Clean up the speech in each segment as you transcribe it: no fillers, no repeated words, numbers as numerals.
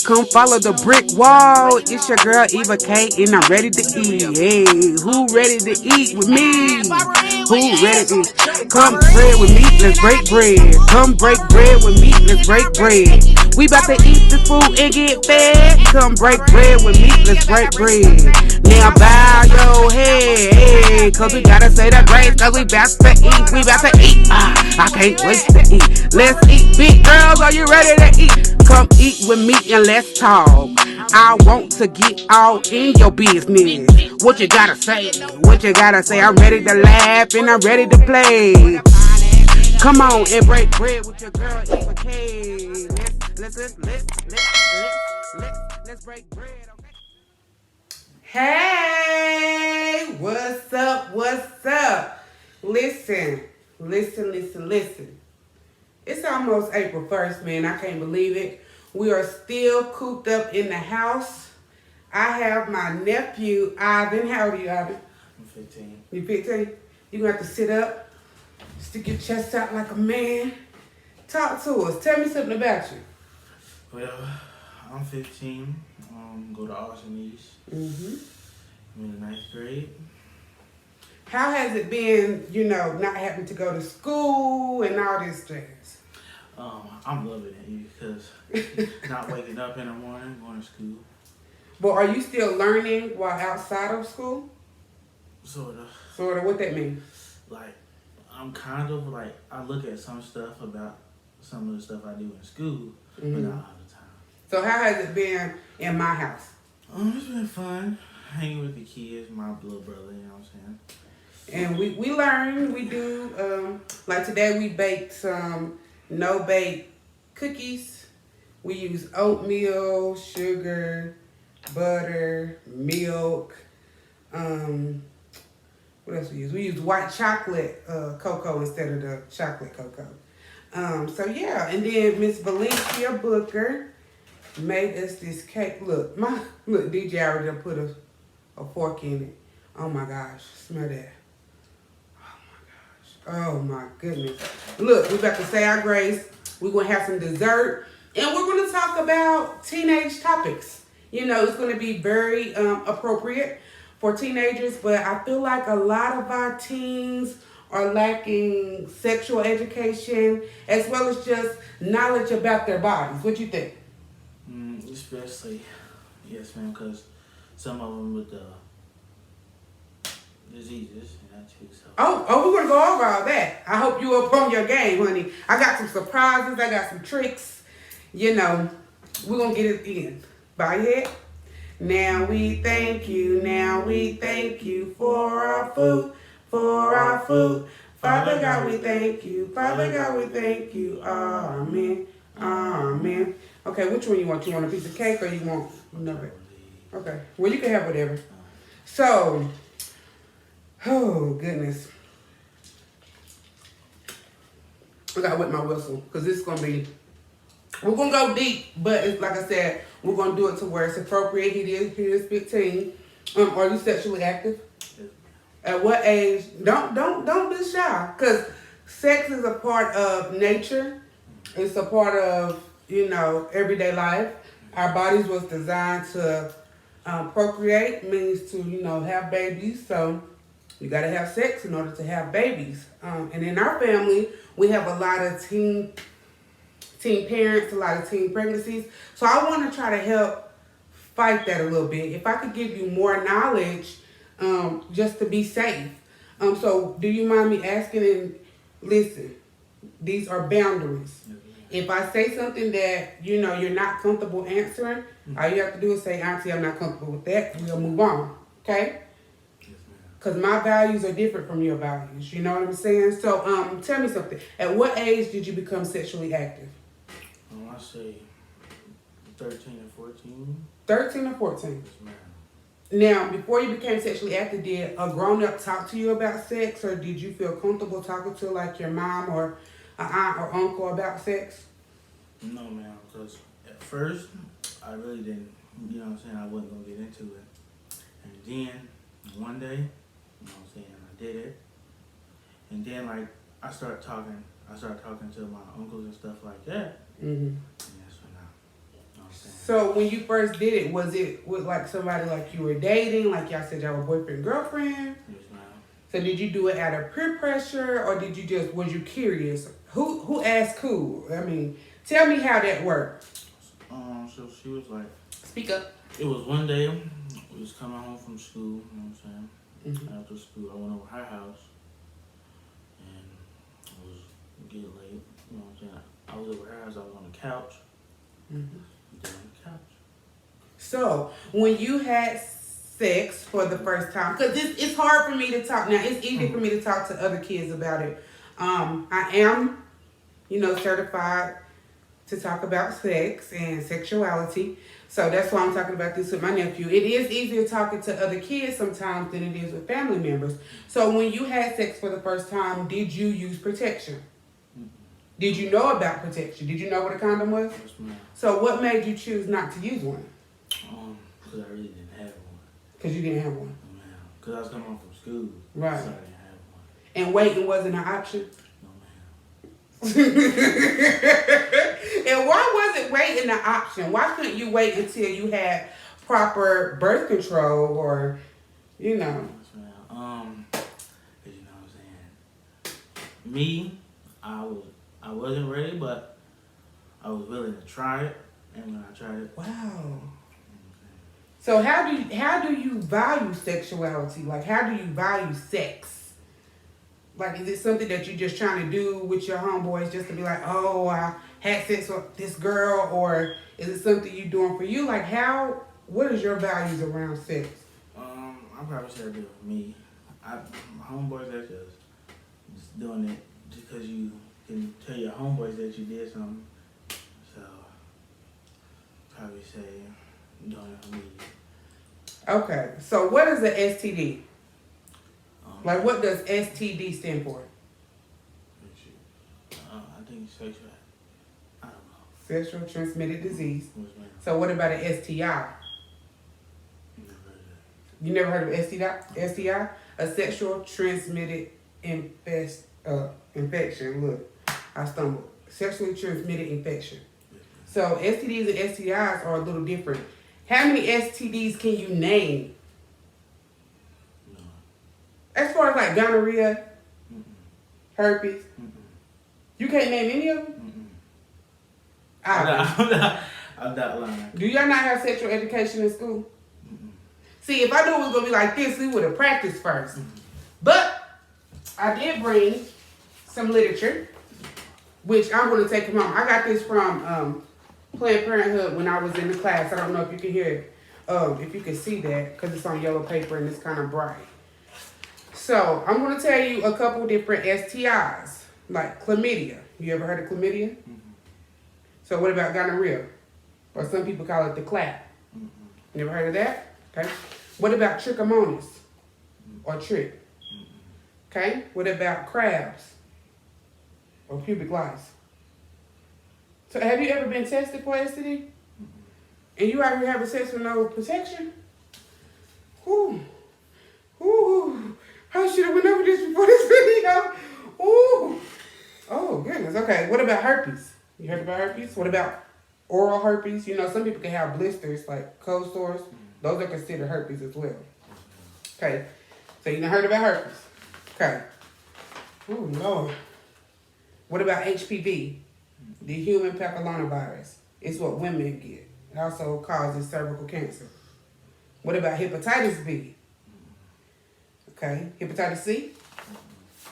Come follow the brick wall. It's your girl Eva K, and I'm ready to eat. Hey, who ready to eat with me? Who ready to come bread with me? Let's break bread. Come break bread with me. Let's break bread. We about to eat this food and get fed. Come break bread with me. Let's break bread. Now bow your head, hey, cause we gotta say the grace, cause we about to eat. We about to eat. I can't wait to eat. Let's eat, big girls. Are you ready to eat? Come eat with me and let's talk. I want to get all in your business. What you gotta say? What you gotta say? I'm ready to laugh and I'm ready to play. Come on and break bread with your girl Eva K. Let's break bread. Okay? Hey, what's up? What's up? Listen. It's almost April 1st, man. I can't believe it. We are still cooped up in the house. I have my nephew, Ivan. How old are you, Ivan? I'm 15. You 15? You're going to have to sit up, stick your chest out like a man. Talk to us. Tell me something about you. Well, I'm 15. Go to Austin East. I'm in the 9th grade. How has it been, not having to go to school and all this jazz? I'm loving it because not waking up in the morning, going to school. But are you still learning while outside of school? Sort of. Sort of. What that mean? Like, I'm kind of like, I look at some stuff about some of the stuff I do in school, but not all the time. So how has it been in my house? It's been fun. Hanging with the kids, my little brother, you know what I'm saying? And we learn, we do, like today we baked some no-bake cookies. We use oatmeal, sugar, butter, milk. What else we use? We use white chocolate cocoa instead of the chocolate cocoa. So yeah, and then Miss Valencia Booker made us this cake. Look, DJ already done put a fork in it. Oh my gosh, smell that. Oh my goodness. Look, we're about to say our grace. We're going to have some dessert. And we're going to talk about teenage topics. It's going to be very appropriate for teenagers. But I feel like a lot of our teens are lacking sexual education as well as just knowledge about their bodies. What you think? Especially, yes, ma'am, because some of them with the diseases and that too. So. Oh, we're going to go over all that. I hope you up on your game, honey. I got some surprises. I got some tricks. We're going to get it in. Bow your head. Now we thank you for our food, Father God, we thank you. Amen. Okay, which one you want? You want a piece of cake or you want another? Okay, well, you can have whatever. So, oh, goodness. I got to wet my whistle because this is going to be, we're going to go deep, but it's, like I said, we're going to do it to where it's appropriate. He is 15. Are you sexually active? At what age? Don't be shy, because sex is a part of nature. It's a part of, everyday life. Our bodies was designed to procreate, means to, have babies. So you got to have sex in order to have babies. And in our family, we have a lot of teen parents, a lot of teen pregnancies. So I want to try to help fight that a little bit. If I could give you more knowledge, just to be safe. So do you mind me asking? And listen, these are boundaries. If I say something that, you're not comfortable answering, all you have to do is say, Auntie, I'm not comfortable with that. We'll move on. Okay? Because my values are different from your values. You know what I'm saying? So tell me something. At what age did you become sexually active? I say 13 and 14. 13 or 14? Yes, ma'am. Now, before you became sexually active, did a grown-up talk to you about sex, or did you feel comfortable talking to, like, your mom or an aunt or uncle about sex? No, ma'am, because at first, I really didn't, I wasn't going to get into it. And then, one day, I did it. And then, I started talking to my uncles and stuff like that. Mm-hmm. And that's when So when you first did it, was it with like somebody like you were dating, like y'all said y'all were boyfriend girlfriend? Yes, ma'am. So did you do it out of peer pressure, or did you just was you curious? Who asked who? I mean, tell me how that worked. So she was like, Speak up. it was one day, we was coming home from school, you know what I'm saying? Mm-hmm. After school, I went over her house, and it was getting late, you know what I'm saying? I was over her house, I was on the couch, Mm-hmm. down on the couch. So when you had sex for the first time, because it's hard for me to talk now. It's easy for me to talk to other kids about it. I am, certified to talk about sex and sexuality. So that's why I'm talking about this with my nephew. It is easier talking to other kids sometimes than it is with family members. So when you had sex for the first time, did you use protection? Did you know about protection? Did you know what a condom was? Yes, ma'am. So what made you choose not to use one? Because I really didn't have one. Because you didn't have one. No, ma'am. Because I was coming home from school. Right. So I didn't have one. And waiting wasn't an option? No, ma'am. And why wasn't waiting an option? Why couldn't you wait until you had proper birth control or, Yes, ma'am. Cause you know what I'm saying? Me, I wasn't ready, but I was willing to try it. And when I tried it, wow. So how do you value sexuality? Like how do you value sex? Like is it something that you're just trying to do with your homeboys just to be like, oh, I had sex with this girl, or is it something you doing for you? Like what is your values around sex? I probably should do it with me. My homeboys that's just doing it just because you can tell your homeboys that you did something. So probably say doing it for me. Okay, so what is the STD? Like what does STD stand for? I think it's sexual. I don't know. Sexual transmitted disease. Yes, ma'am. So what about an STI? Never heard of that. You never heard of STI? STI? A sexual transmitted infection. Look, I stumbled. Sexually transmitted infection. Yes, So STDs and STIs are a little different. How many STDs can you name? no. As far as like gonorrhea, Mm-mm. herpes, Mm-mm. you can't name any of them? Mm-mm. I'm not lying. Do y'all not have sexual education in school? Mm-mm. See, if I knew it was going to be like this, we would have practiced first. Mm-mm. But I did bring some literature, which I'm going to take home. I got this from Planned Parenthood when I was in the class. I don't know if you can hear it, if you can see that, because it's on yellow paper and it's kind of bright. So I'm going to tell you a couple different STIs, like chlamydia. You ever heard of chlamydia? Mm-hmm. So what about gonorrhea? Or some people call it the clap. Mm-hmm. Never heard of that? Okay. What about trichomonas or trick? Okay. What about crabs or pubic lice? So have you ever been tested for STD? And you out here having sex with no protection? Ooh. Ooh. I should have went over this before this video. Ooh. Oh, goodness. Okay. What about herpes? You heard about herpes? What about oral herpes? You know, some people can have blisters, like cold sores. Those are considered herpes as well. Okay. So you done heard about herpes? Okay. Oh, Lord. What about HPV? The human papillomavirus. It's what women get. It also causes cervical cancer. What about hepatitis B? Okay. Hepatitis C?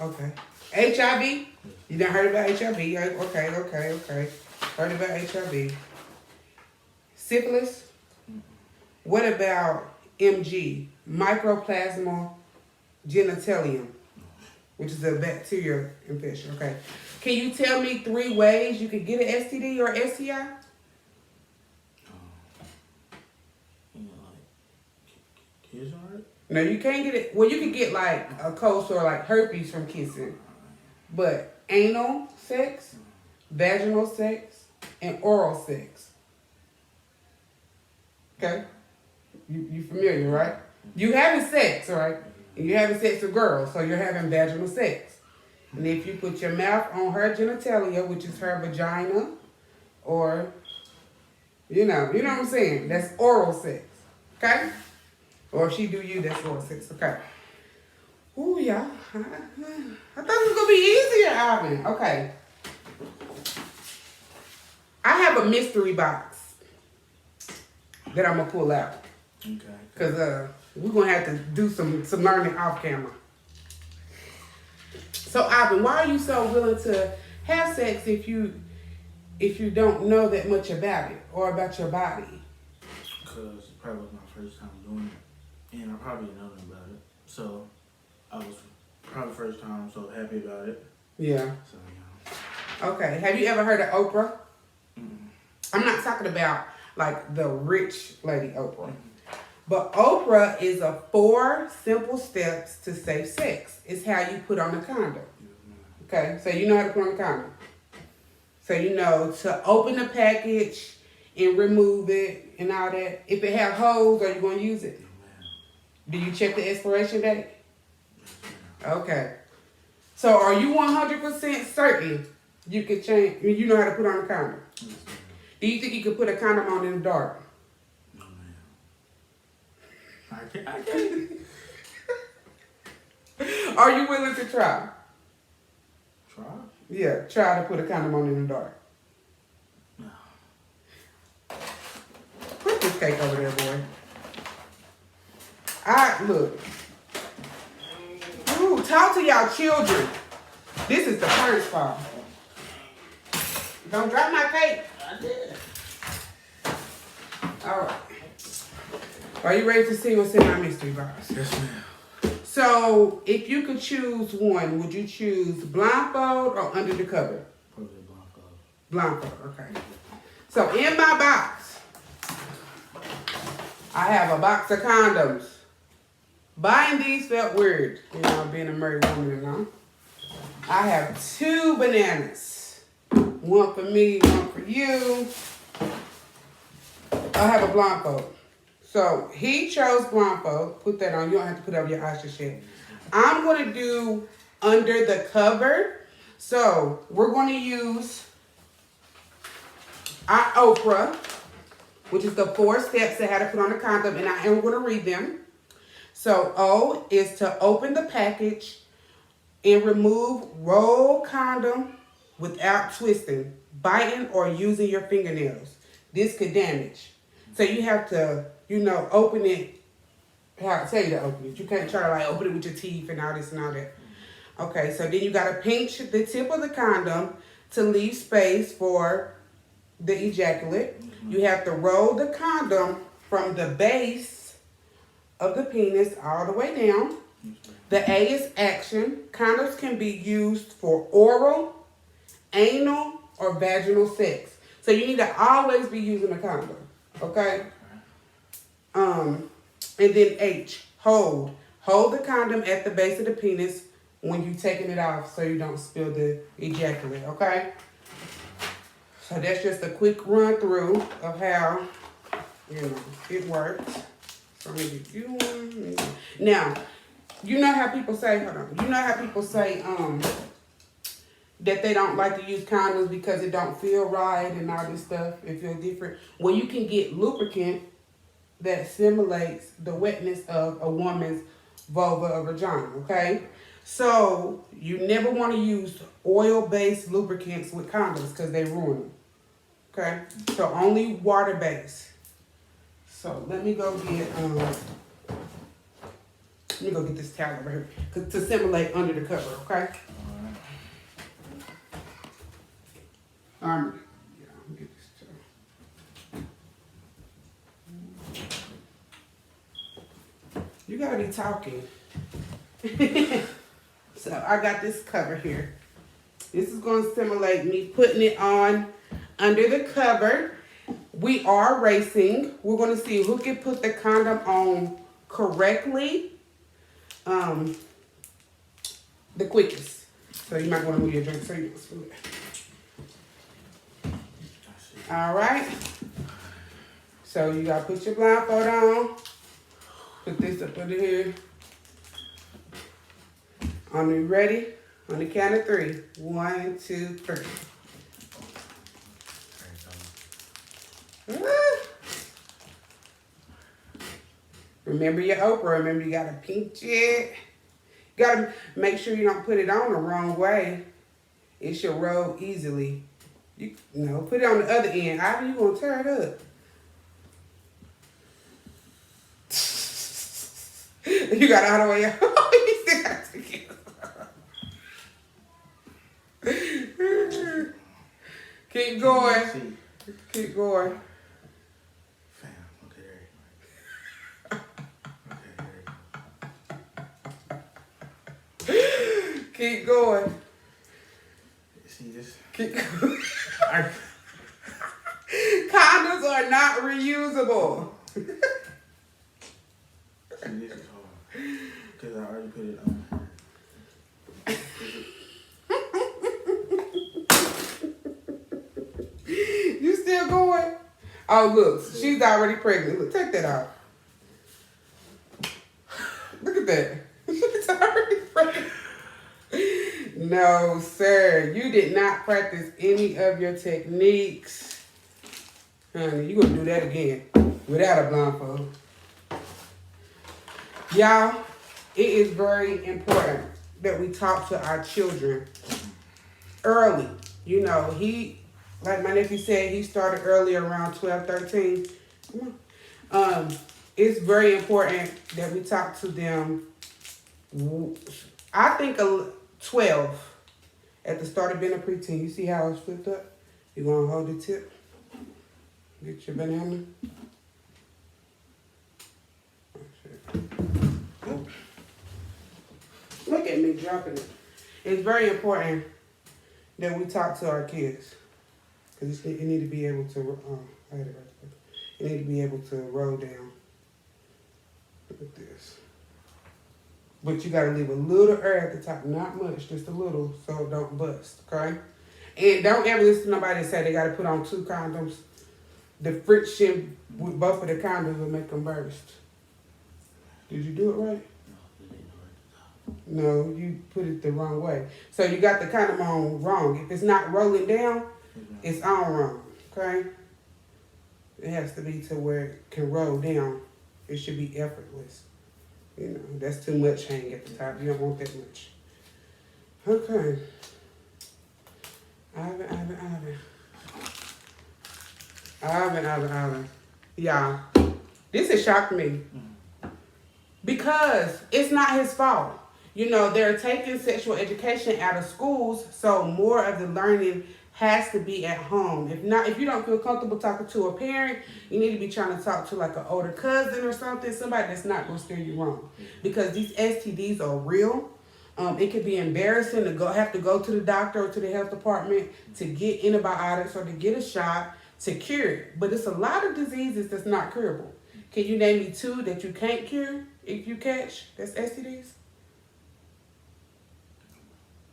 Okay. HIV? You done heard about HIV? Okay. Heard about HIV. Syphilis? What about MG? Mycoplasma genitalium, which is a bacterial infection. Okay. Can you tell me 3 ways you could get an STD or STI? You know, like kids are it? No, you can't get it. Well, you could get like a cold sore, like herpes from kissing. But anal sex, vaginal sex, and oral sex. Okay? You familiar, right? You having sex, right? And you're having sex with girls, so you're having vaginal sex. And if you put your mouth on her genitalia, which is her vagina, or, You know what I'm saying? That's oral sex. Okay? Or if she do you, that's oral sex. Okay. Ooh, yeah. I thought it was gonna be easier, Alvin. Okay. I have a mystery box that I'm gonna pull out. Okay. Cause we're gonna have to do some learning off camera. So Alvin, why are you so willing to have sex if you don't know that much about it or about your body? Because it probably was my first time doing it. And I probably didn't know nothing about it. So I was probably first time so happy about it. Yeah. So, you know. Okay. Have you ever heard of Oprah? Mm-mm. I'm not talking about like the rich lady Oprah. But Oprah is a 4 simple steps to safe sex. It's how you put on a condom. Okay, so you know how to put on a condom. So you know to open the package and remove it and all that. If it have holes, are you going to use it? Do you check the expiration date? Okay. So are you 100% certain you could change? You know how to put on a condom? Do you think you could put a condom on in the dark? I can't. Are you willing to try? Try? Yeah, try to put a condom on in the dark. No. Put this cake over there, boy. Look. Ooh, talk to y'all children. This is the first part. Don't drop my cake. I did. All right. Are you ready to see what's in my mystery box? Yes, ma'am. So, if you could choose one, would you choose blindfold or under the cover? Probably blindfold. Blindfold, okay. So, in my box, I have a box of condoms. Buying these felt weird, being a married woman and all. I have 2 bananas. One for me, one for you. I have a blindfold. So he chose blindfold. Put that on. You don't have to put it over your eyes just yet. I'm going to do under the cover. So we're going to use our Oprah, which is the 4 steps that how to put on a condom, and I am going to read them. So O is to open the package and remove roll condom without twisting, biting, or using your fingernails. This could damage. So you have to, open it how I tell you to open it. You can't try to like open it with your teeth and all this and all that. Okay, so then you got to pinch the tip of the condom to leave space for the ejaculate. You have to roll the condom from the base of the penis all the way down. The A is action. Condoms can be used for oral, anal, or vaginal sex. So you need to always be using a condom. Okay? And then H, hold. Hold the condom at the base of the penis when you're taking it off so you don't spill the ejaculate, okay? So that's just a quick run through of how, it works. So I'm gonna give you one. Now, you know how people say, that they don't like to use condoms because it don't feel right and all this stuff. It feels different. Well, you can get lubricant that simulates the wetness of a woman's vulva or vagina, okay? So you never want to use oil-based lubricants with condoms because they ruin them, okay? So only water-based. So let me go get this towel over here to simulate under the cover, okay? Yeah, I'm gonna get this towel. You gotta be talking. So I got this cover here. This is gonna simulate me putting it on under the cover. We are racing. We're gonna see who can put the condom on correctly, the quickest. So you might wanna move your drink so you can smooth it. All right. So you gotta put your blindfold on. Put this up under here. Are you ready? On the count of 3. 1, 2, 3. Remember your Oprah. Remember you gotta pinch it. Gotta make sure you don't put it on the wrong way. It should roll easily. You know, put it on the other end. How you gonna tear it up? You got it all the way out. You still got to get it. Keep going. Keep going. Fam, okay, there you go. Keep going. See this? Keep going. Condoms are not reusable. See, this is hard. Because I already put it on her. You still going? Oh, look. She's already pregnant. Look, take that out. Look at that. She's already pregnant. No, sir. You did not practice any of your techniques. Honey, you gonna do that again without a blindfold. Y'all, it is very important that we talk to our children early. You know, like my nephew said, he started early around 12, 13. Come on. It's very important that we talk to them. I think 12 at the start of being a preteen. You see how it's flipped up? You're going to hold the tip. Get your banana. Look at me dropping it. It's very important that we talk to our kids. Because it need to be able to, I had it right there. It need to be able to roll down. Look at this. But you got to leave a little air at the top. Not much, just a little, so it don't bust, okay? And don't ever listen to nobody say they got to put on 2 condoms. The friction with both of the condoms will make them burst. Did you do it right? No, you put it the wrong way. So you got the condom on wrong. If it's not rolling down, it's on wrong, okay? It has to be to where it can roll down. It should be effortless. You know, that's too much hang at the top. You don't want that much. Okay. Ivan. Yeah. This has shocked me. Because it's not his fault. You know, they're taking sexual education out of schools, so more of the learning has to be at home. If you don't feel comfortable talking to a parent, you need to be trying to talk to like an older cousin or something, somebody that's not going to steer you wrong. Because these STDs are real. It can be embarrassing to have to go to the doctor or to the health department to get antibiotics or to get a shot to cure it. But it's a lot of diseases that's not curable. Can you name me 2 that you can't cure if you catch? That's STDs?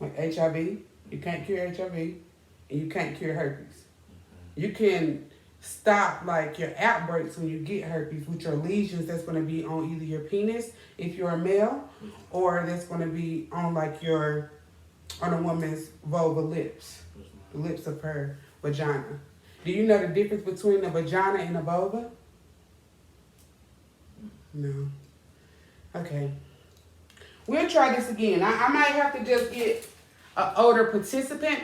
Like HIV, you can't cure HIV, and you can't cure herpes. You can stop like your outbreaks when you get herpes with your lesions that's going to be on either your penis if you're a male, or that's going to be on like on a woman's vulva lips, the lips of her vagina. Do you know the difference between a vagina and a vulva? No. Okay. We'll try this again. I might have to just get an older participant,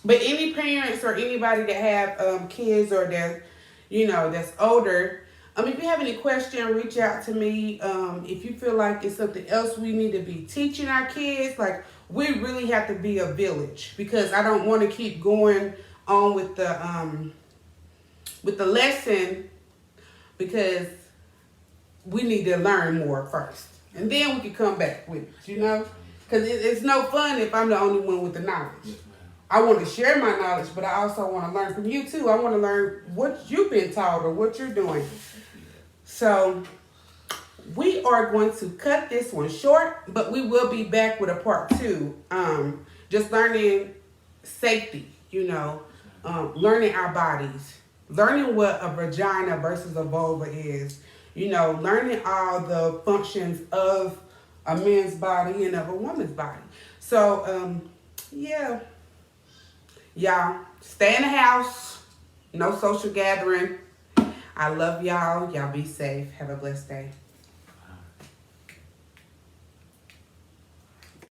but any parents or anybody that have kids or that, that's older, if you have any question, reach out to me. If you feel like it's something else we need to be teaching our kids, like we really have to be a village, because I don't want to keep going on with the lesson, because we need to learn more first. And then we can come back with it, Because it's no fun if I'm the only one with the knowledge. Yes, I want to share my knowledge, but I also want to learn from you too. I want to learn what you've been taught or what you're doing. So we are going to cut this one short, but we will be back with a part 2. Just learning safety, learning our bodies, learning what a vagina versus a vulva is. Learning all the functions of a man's body and of a woman's body. So, yeah. Y'all, stay in the house. No social gathering. I love y'all. Y'all be safe. Have a blessed day.